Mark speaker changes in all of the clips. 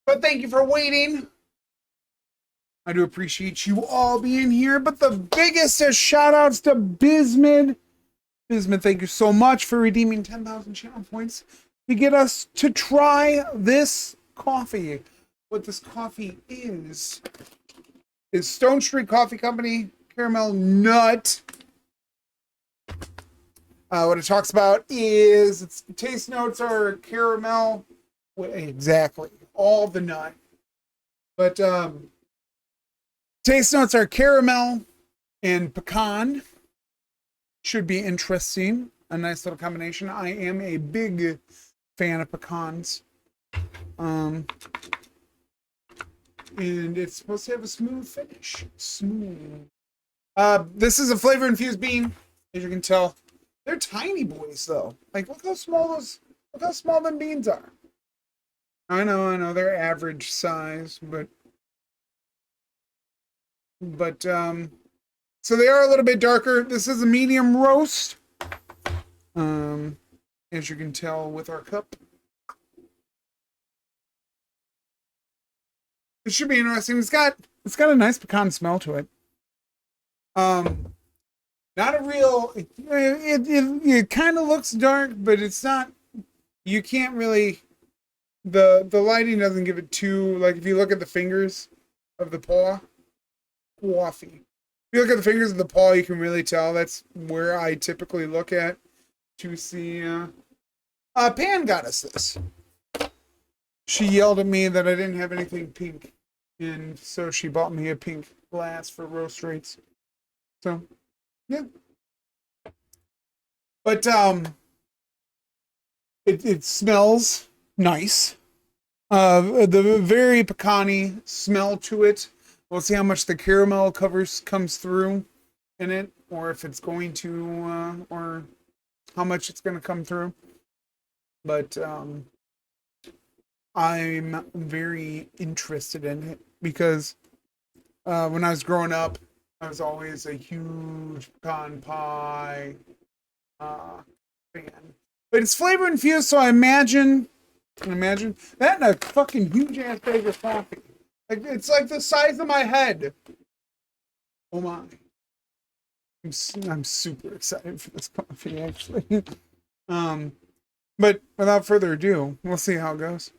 Speaker 1: But thank you for waiting. I do appreciate you all being here. But the biggest shout outs to Bizmid. Bizmid, thank you so much for redeeming 10,000 channel points to get us to try this coffee. What this coffee is Stone Street Coffee Company Caramel Nut. What it talks about is its taste notes are caramel. Exactly. All the nut. But taste notes are caramel and pecan. Should be interesting. A nice little combination. I am a big fan of pecans. And it's supposed to have a smooth finish. Smooth. This is a flavor infused bean, as you can tell. They're tiny boys though. Like look how small them beans are. I know, they're average size, but so they are a little bit darker. This is a medium roast. As you can tell with our cup. It should be interesting. It's got a nice pecan smell to it. Not a real. It kind of looks dark, but it's not. You can't really. The lighting doesn't give it too. Like if you look at the fingers of the paw, coffee. If you look at the fingers of the paw, you can really tell. That's where I typically look at to see. Pan got us this. She yelled at me that I didn't have anything pink, and so she bought me a pink glass for roast rates. So, yeah. But it smells nice. The very pecan-y smell to it. We'll see how much the caramel comes through in it, or if it's going to, or how much it's going to come through. But I'm very interested in it because when I was growing up, I was always a huge pecan pie fan. But it's flavor infused, so I imagine that and a fucking huge ass bag of coffee. Like it's like the size of my head. Oh my! I'm super excited for this coffee, actually. But without further ado, we'll see how it goes.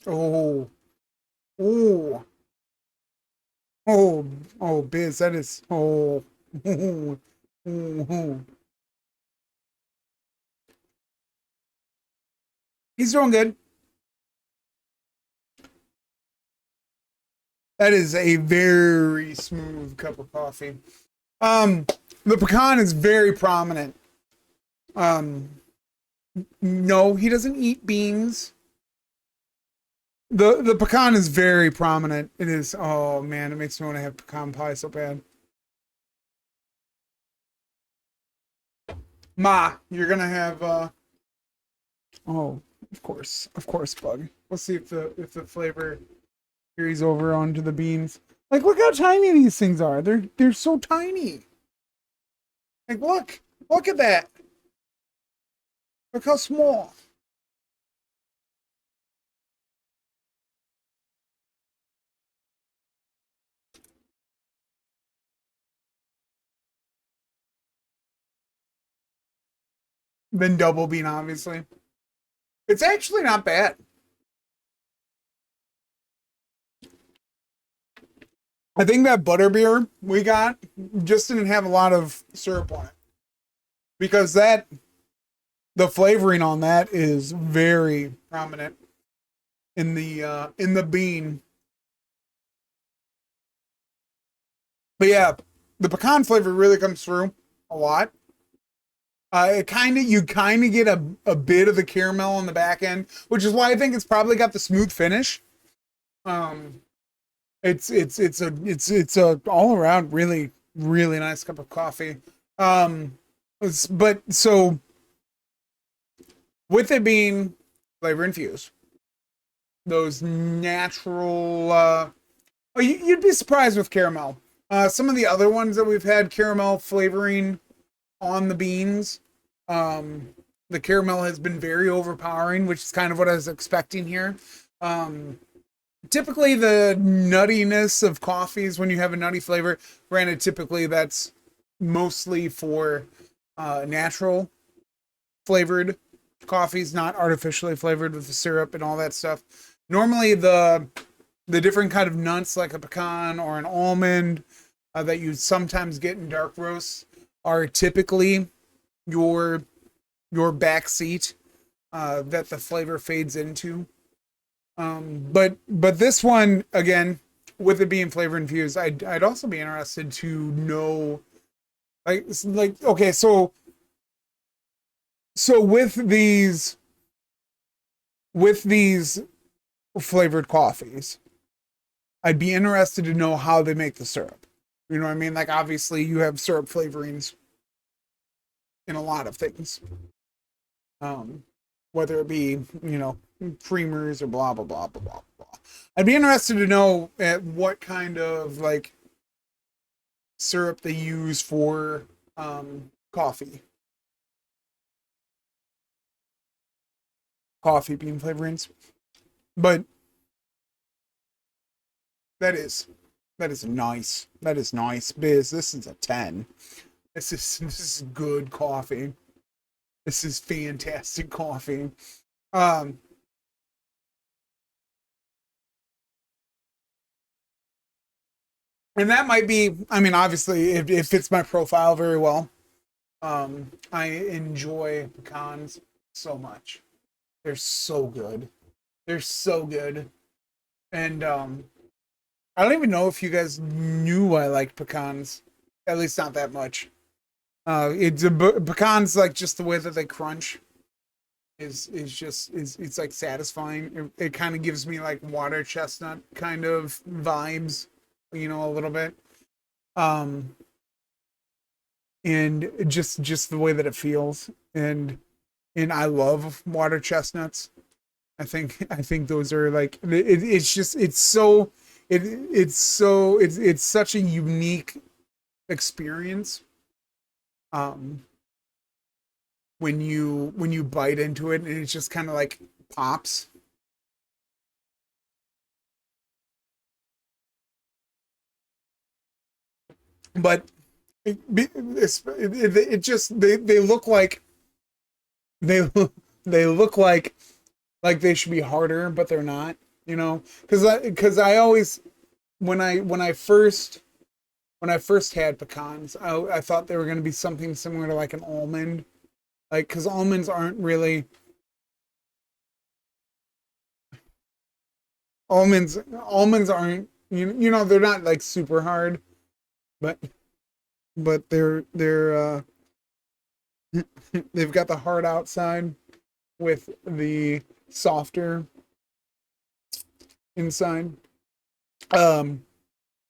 Speaker 1: Oh, oh, oh, Biz, that is oh, oh, oh. He's doing good. That is a very smooth cup of coffee. The pecan is very prominent. No, he doesn't eat beans. The pecan is very prominent. It is. Oh man, it makes me want to have pecan pie so bad. Ma, you're gonna have. Oh, of course, bug. Let's see if the flavor carries over onto the beans. Like, look how tiny these things are. They're so tiny. Like, look at that. Look how small. Then double bean, obviously. It's actually not bad. I think that butterbeer we got just didn't have a lot of syrup on it. Because the flavoring on that is very prominent in the bean. But yeah, the pecan flavor really comes through a lot. You kind of get a bit of the caramel on the back end, which is why I think it's probably got the smooth finish. Um, it's a all around really really nice cup of coffee. But so with it being flavor infused, those natural. You'd be surprised with caramel. Some of the other ones that we've had caramel flavoring on the beans. The caramel has been very overpowering, which is kind of what I was expecting here. Typically, the nuttiness of coffees when you have a nutty flavor, granted, typically that's mostly for natural flavored coffees, not artificially flavored with the syrup and all that stuff. Normally, the different kind of nuts like a pecan or an almond that you sometimes get in dark roasts are typically your back seat that the flavor fades into. But this one again, with it being flavor infused, I'd also be interested to know, like okay, so with these flavored coffees, I'd be interested to know how they make the syrup. You know what I mean? Like obviously you have syrup flavorings in a lot of things. Whether it be, creamers or blah blah blah blah blah blah. I'd be interested to know at what kind of like syrup they use for coffee bean flavorings. But that is nice. That is nice. Biz, this is a 10. This is good coffee. This is fantastic coffee. Um and that might be, I mean, obviously it fits my profile very well. I enjoy pecans so much. They're so good. They're so good. And I don't even know if you guys knew I liked pecans. At least not that much. Pecans, like just the way that they crunch is it's like satisfying. It kind of gives me like water chestnut kind of vibes, a little bit. Um, and just the way that it feels, and I love water chestnuts. I think those are like it's just it's such a unique experience um when you bite into it and it just kind of like pops. But it just they look like they they look like they should be harder, but they're not, because I always when I first had pecans, I thought they were going to be something similar to like an almond, like because almonds aren't, they're not like super hard, but they're they've got the hard outside with the softer inside. Um,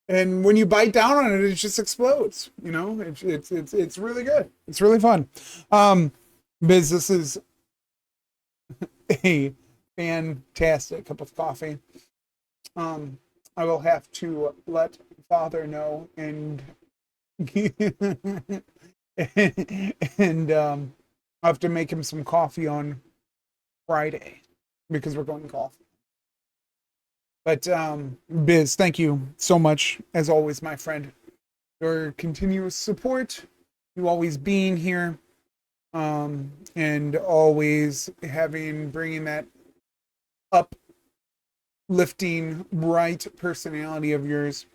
Speaker 1: and when you bite down on it, it just explodes. It's really good. It's really fun. Biz, this is a fantastic cup of coffee. I will have to let Father know and and I have to make him some coffee on Friday because we're going golf. But Biz, thank you so much as always, my friend. Your continuous support, you always being here, and always bringing that uplifting, bright personality of yours.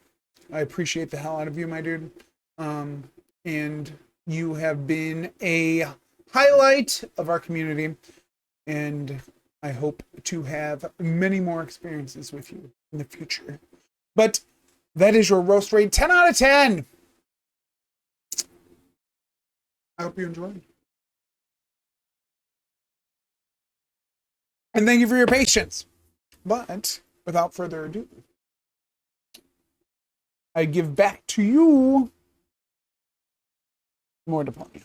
Speaker 1: I appreciate the hell out of you, my dude. And you have been a highlight of our community, and I hope to have many more experiences with you in the future. But that is your roast rate 10 out of 10. I hope you enjoyed. And thank you for your patience. But without further ado, I give back to you more Deponia.